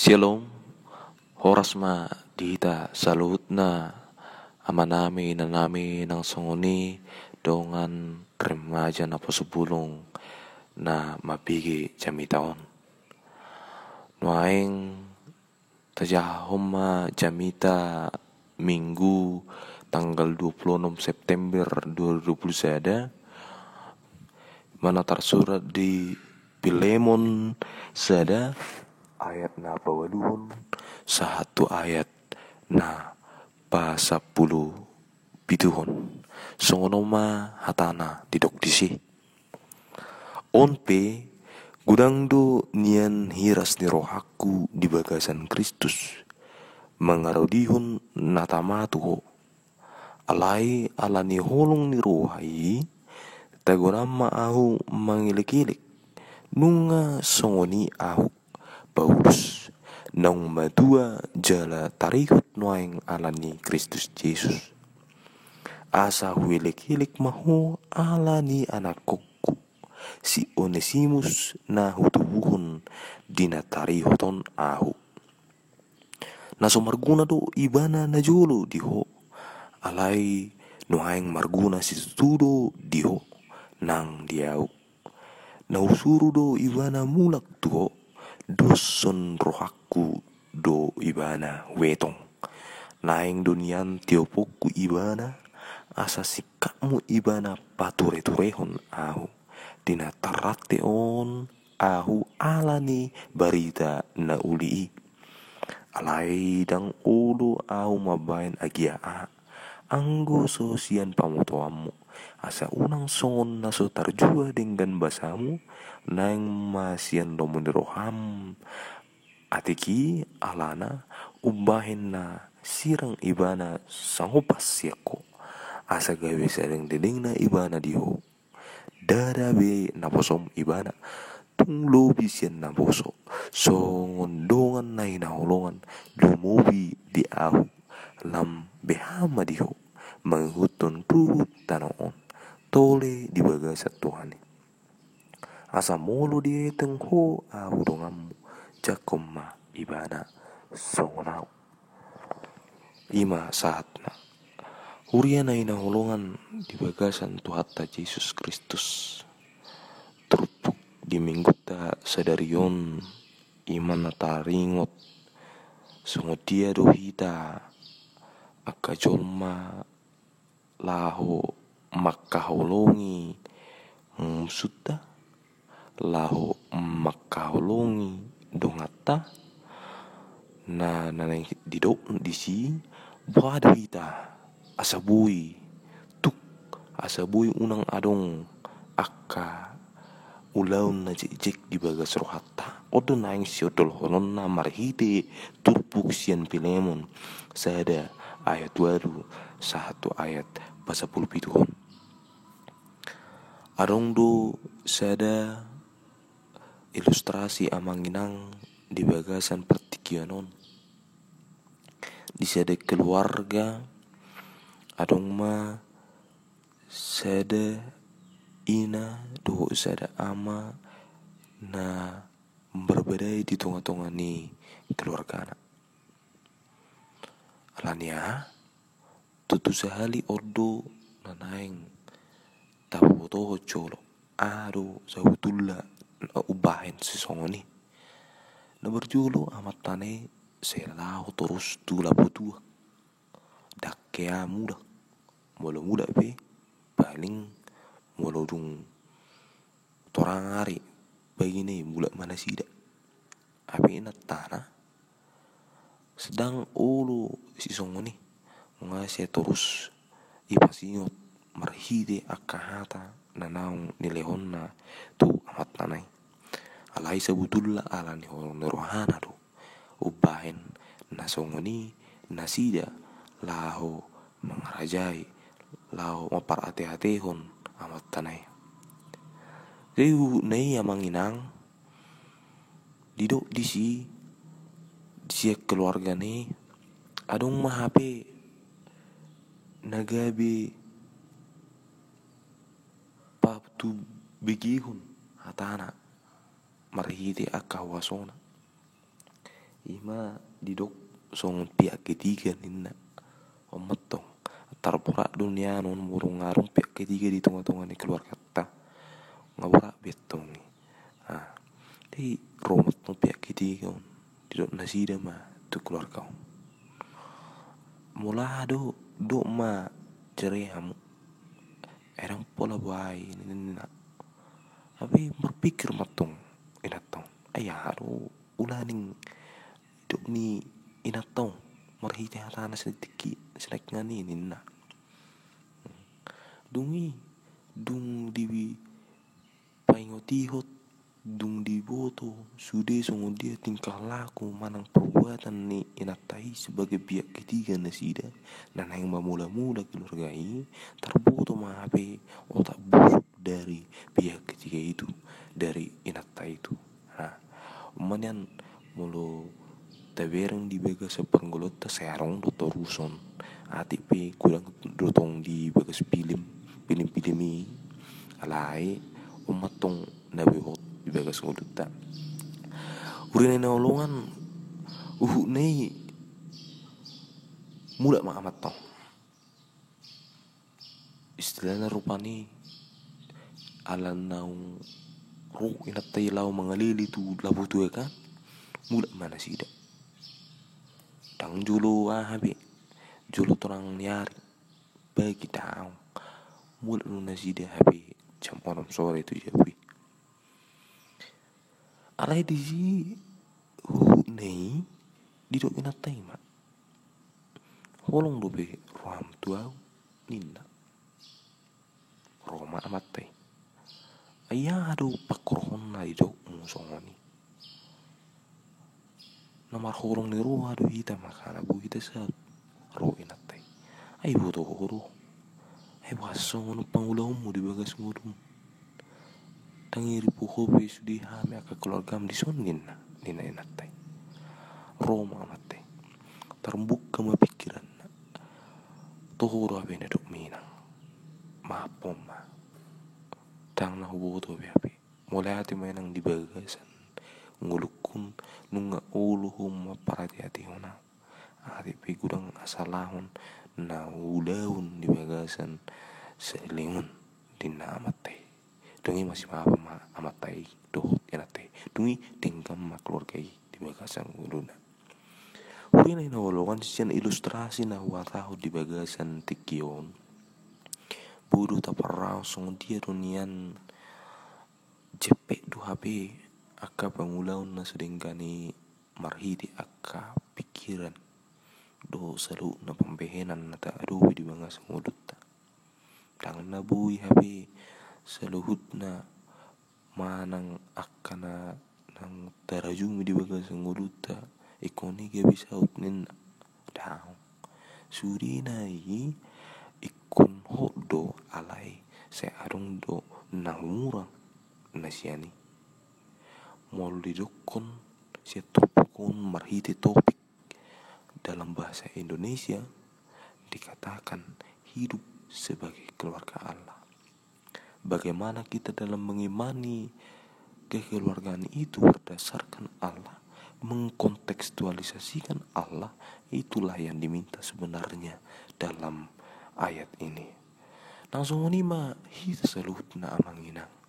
Shalom, horas ma dihita salut na ama nami na nami ng sunguni dongan remaja na pasubulong na mabigi jami taon. Nuaing tajahom ma jamita Minggu tanggal 26 September 2021 mana tersurat di Pilemon sada ayat na pawaluhon satu ayat na pasapuluh pituhon songonoma hatana didok disi onpe gudang do nian hiras ni rohaku di bagasan Kristus mengarodihon natamatuho alai alani holong ni rohai tagonama ahu mangilik-ilik nunga songoni ahu Paulus nang madua jala tarikot noaing alani Kristus Yesus asa huilik-hilik mahu alani anakku si Onesimus na hutubuhon dina tarihoton ahu naso marguna do ibana na jolo diho alai noaing marguna si tudo diho nang diau na usuru do ibana mulak tuho doson rohaku do ibana wetong naing dunian tiopoku ibana asa sikakmu ibana pature-turehon ahu dina tarate on ahu alani barita na ulii alai dang ulu ahu mabain agia anggo sosian pamotoammu asa unang songon naso tarjua dengan basamu nang masian domon roham atiki alana ubahin na sirang ibana sangopas siako asa gawe sareng dedeng na ibana diho dada be na posom ibana tung lobi sian na poso songon dongan na inaholongan lumobi di ahu lam behama diho menghuton turut tanoon tole di bagasat Tuhani asa molo di tengho ahu dongamu jakom ma ibana songonau ima saatna huriana ina holongan di bagasan Tuhatta Yesus Kristus terupuk di minggu ta sadarion iman na taringot sungodia dohita akka jolma laho makkaholongi sutta laho makkaholongi dongata na nanang didok disi bado hita asabui tuk asabui unang adong akka ulaun na jek di bagas rohata odo naing siodol honon na marhite turpuk sian Pilemon sada ayat baru satu ayat pasapuluh pituhon arong do sada ilustrasi amanginang di bagasan pertikianon di sada keluarga adong ma sada ina do sada ama na berbedai di tengah-tengah ni keluarga anak alania tutu sehali ordo nanaing taboto colo ado sabutulla na ubahin si songoni na berjolo amat tane selau terus tula butua dakkea muda molo muda pe paling molo dung torang hari begini mulak mana sida api ina tanah sedang ulu si songoni ngasih terus ipasingot marhide akahata nanaung nilehonna tu amat tanai alai sebutulla ala ni rohana tu ubahin nasongoni nasida laho mengarajai laho mapar ate-atehon amat tanai Keu nei amanginang didok disi siak keluarga nih adong mah HP nagabe paptu begihun hatana marhite akawasona Ima didok song pihak ketiga nina omat tong tarpura dunia non murung ngarung pihak ketiga di tengah-tengah ni keluar kata ngabura betong ni di romat tong pihak ketiga didok nasida mah tu keluar kau mula do ma cerehamu erang pola buai nina tapi berpikir matong inatong ayah aduh ulaning dok ni inatong marhiti hatana sedikit senek ngani nina dungi dung diwi paingotihot dung diboto sude dia tingkah laku manang perbuatan ni inatai sebagai pihak ketiga nasida dan yang memula-mula keluargai terboto mahape otak busuk dari pihak ketiga itu dari inatai itu manian mulu tabereng di bagas sepenggolot ta serong do toruson atipe kurang dotong di bagas film alai umatong nabihot di bagas nguluta urina naolongan nei muda mak amat tong istilahnya rupani alan naung ru inatai lau mengalili tu labu tu kan muda mana sida tang julu habi julu torang nyari bagi tahu muda nuna sida habi jam 6 sore itu jawi alai di si nei didok inatai mak holong dobe ruam tuau nina Roma amatai ayah aduh pakrohon na didok musongoni nomor horong ni ro aduh hita makana bu hita sa ro inatai ay boto horo ay wasong no pangulawmu di bagas ngudum tangiri puho be sudi hame aka keluargam di sonin nina inatai Roma amatai terbuka pikiran tohoro abene dok minang mapom ma tang na huboto be api mulai hati mainang di bagasan ngulukun nunga uluhum parati hati hona hati pigudang asalahun na udaun di bagasan selingun dina amatai dungi masih apa amatai dohot inatai dungi tingkam ma keluargai di bagasan nguluna urina ina wolokan sian ilustrasi na watahu di bagasan tikion budu taparau song dia dunian jepek du HP aka pangulaun na sedengkani marhiti aka pikiran do salu na pembehenan na ta aduh di bangas ngudut tangan na bui HP saluhut na manang akana nang tarajumi di bagas ngudut ikoni ge bisa upnin daw suri nai ikon hodo alai se arung do nangurang nasiani mol didokon si topikon marhiti topik dalam bahasa Indonesia dikatakan hidup sebagai keluarga Allah. Bagaimana kita dalam mengimani kekeluargaan itu berdasarkan Allah, mengkontekstualisasikan Allah, itulah yang diminta sebenarnya dalam ayat ini. Langsung nima hita saluhut na amanginang.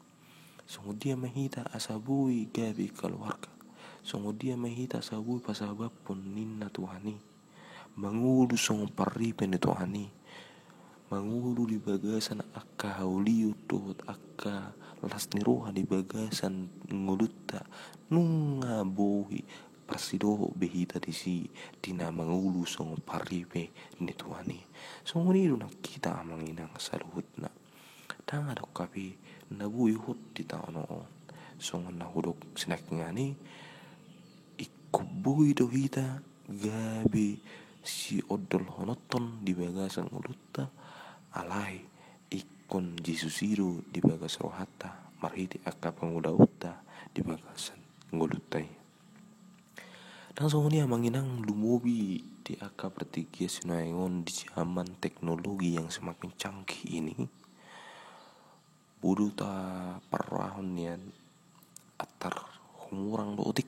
Sungguh dia mahita asabui gabi keluarga. Sungguh dia mahita asabui pasabab pun ninna Tuhani. Mangulu sungguh paripen Tuhani. Mangulu di bagasan akka hauliu dot akka lasni roha di bagasan ngulutta nunga bohi prasido behita disi dina mangulu sungguh paripe ni Tuhani. Sungguh ni nak kita amanginang saluhut na. Tanga dok kapi nabui hot di taono songon na hudok snack ngani ikubui do hita gabi si odol honoton di bagasan ngulutta alai ikon jisusiru di bagas rohata marhiti akka pangudauta di bagasan nguluttai dan songonia manginang lumubi di akka pertigia sinaingon di zaman teknologi yang semakin canggih ini budu ta parahon nian atar humurang dotik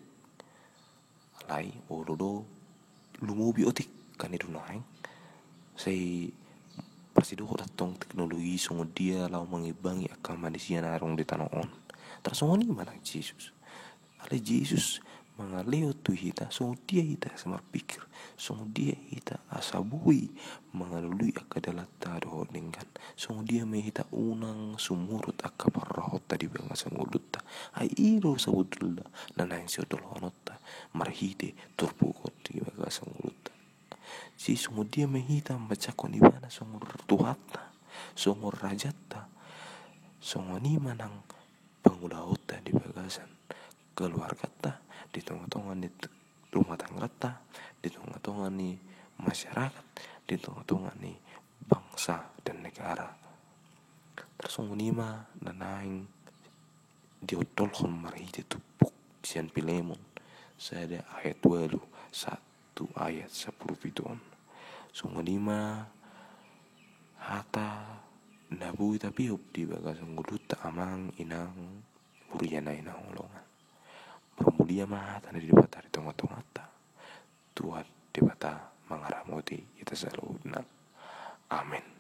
lai olodo lumubi otik kan itu naing say prasido datang teknologi songo dia lau mengibangi akan manusia narong di tanah on tersongoni mana Yesus ale Yesus mangaleo tu hita songo dia hita sama pikir songo dia hita asabui mengalului akadalat tado dengan songo dia mehita unang sumurut akaparahot tadi banga sanguluta ai iro sabudulla nanang siodol honota marhite turpukot di banga sanguluta si songo dia mehita bacakon ibana songo tuhatta songo rajata songo ni manang pangulahota di bagasan keluarga ta di tengah-tengah ni rumah tangga ta di tengah-tengah ni masyarakat di tengah-tengah ni bangsa dan negara tersungguh nima nanaing diotolhon marhite tupuk sian pilemon saya ada ayat 2 1 ayat 10 pituan sungguh nima hata nabui tapiup di bagasan guluta amang inang buriana inang olongan bermulia mah tanda di bata di tengah-tengah ta Tuhan di bata mengaramoti kita selalu amin.